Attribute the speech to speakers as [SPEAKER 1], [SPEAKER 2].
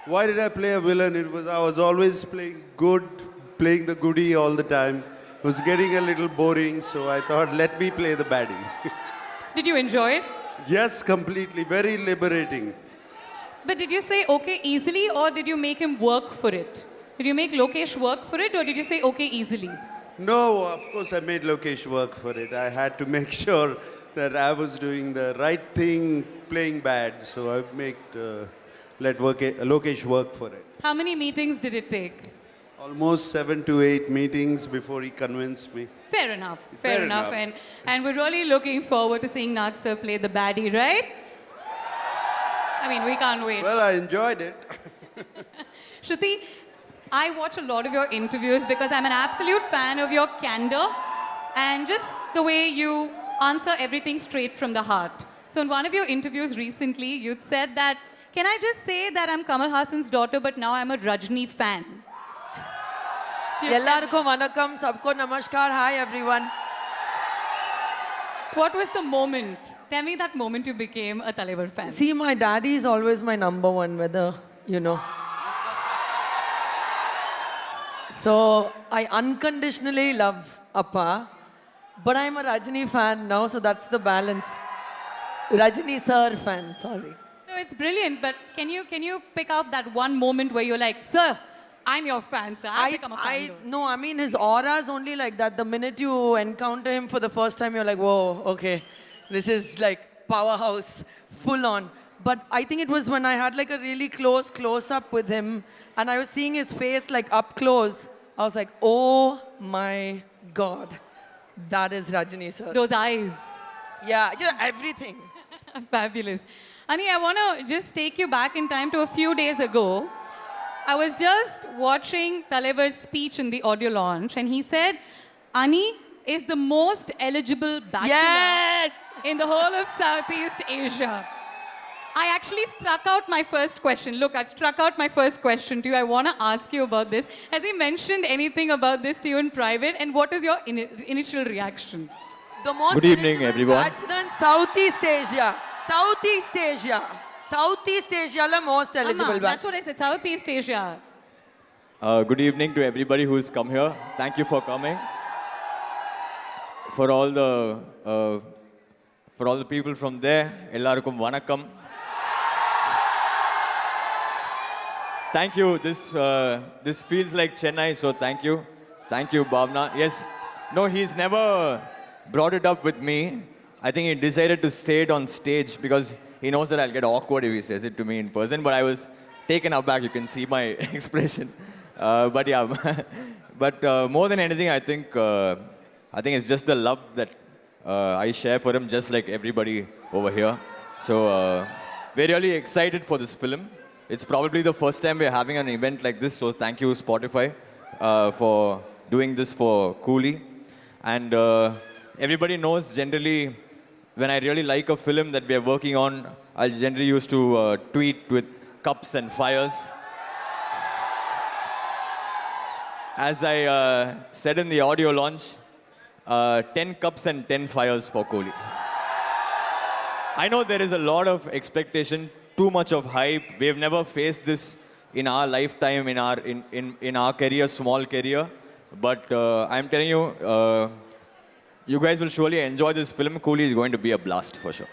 [SPEAKER 1] Why did I play a villain? I was always playing good, playing the goodie all the time. It was getting a little boring, so I thought, let me play the baddie.
[SPEAKER 2] Did you enjoy it?
[SPEAKER 1] Yes, completely. Very liberating.
[SPEAKER 2] But did you say okay easily or did you make him work for it? Did you make Lokesh work for it or did you say okay easily?
[SPEAKER 1] No, of course I made Lokesh work for it. I had to make sure that I was doing the right thing, playing bad. So let Lokesh work for it.
[SPEAKER 2] How many meetings did it take?
[SPEAKER 1] Almost 7 to 8 meetings before he convinced me.
[SPEAKER 2] Fair enough.
[SPEAKER 1] Fair enough.
[SPEAKER 2] And we're really looking forward to seeing Nag sir play the baddie, right? I mean, we can't wait.
[SPEAKER 1] Well, I enjoyed it.
[SPEAKER 2] Shruti, I watch a lot of your interviews because I'm an absolute fan of your candor and just the way you answer everything straight from the heart. So in one of your interviews recently, you'd said that, can I just say that I'm Kamal Hassan's daughter, but now I'm a Rajni fan?
[SPEAKER 3] Ellarko vanakkam, sabko namaskar, hi everyone.
[SPEAKER 2] What was the moment? Tell me that moment you became a Talaivar fan.
[SPEAKER 3] See, my daddy is always my number one, whether, you know. So, I unconditionally love Appa, but I'm a Rajini fan now, so that's the balance. Rajini sir fan, sorry.
[SPEAKER 2] No, it's brilliant, but can you pick out that one moment where you're like, sir, I'm your fan, sir. I've become a fan.
[SPEAKER 3] No, I mean, his aura is only like that. The minute you encounter him for the first time, you're like, whoa, okay. This is like powerhouse, full on. But I think it was when I had like a really close-up with him, and I was seeing his face like up close. I was like, oh my God, that is Rajini sir.
[SPEAKER 2] Those eyes.
[SPEAKER 3] Yeah, just everything.
[SPEAKER 2] Fabulous. Ani, I want to just take you back in time to a few days ago. I was just watching Talaivar's speech in the audio launch, and he said, Ani is the most eligible bachelor
[SPEAKER 3] Yes!
[SPEAKER 2] in the whole of Southeast Asia. I actually struck out my first question. Look, I've struck out my first question to you. I want to ask you about this. Has he mentioned anything about this to you in private? And what is your initial reaction?
[SPEAKER 3] The most
[SPEAKER 4] Good evening,
[SPEAKER 3] eligible
[SPEAKER 4] everyone.
[SPEAKER 3] bachelor in Southeast Asia. Southeast Asia. Southeast Asia la most eligible
[SPEAKER 2] Amma, that's
[SPEAKER 3] bachelor.
[SPEAKER 2] what I said, Southeast Asia.
[SPEAKER 4] Good evening to everybody who's come here. Thank you for coming. For all the people from there, ellarkum vanakkam. Thank you. This feels like Chennai, so thank you. Thank you, Bhavna. Yes. No, he's never brought it up with me. I think he decided to say it on stage because he knows that I'll get awkward if he says it to me in person. But I was taken aback. You can see my expression. But yeah. But more than anything, I think it's just the love that I share for him, just like everybody over here. So we're really excited for this film. It's probably the first time we're having an event like this. So thank you, Spotify, for doing this for Coolie. And everybody knows generally, when I really like a film that we are working on, I'll generally used to tweet with cups and fires. As I said in the audio launch, 10 cups and 10 fires for Kohli. I know there is a lot of expectation, too much of hype. We have never faced this in our lifetime, in our career, small career. But I'm telling you, you guys will surely enjoy this film. Kohli is going to be a blast for sure.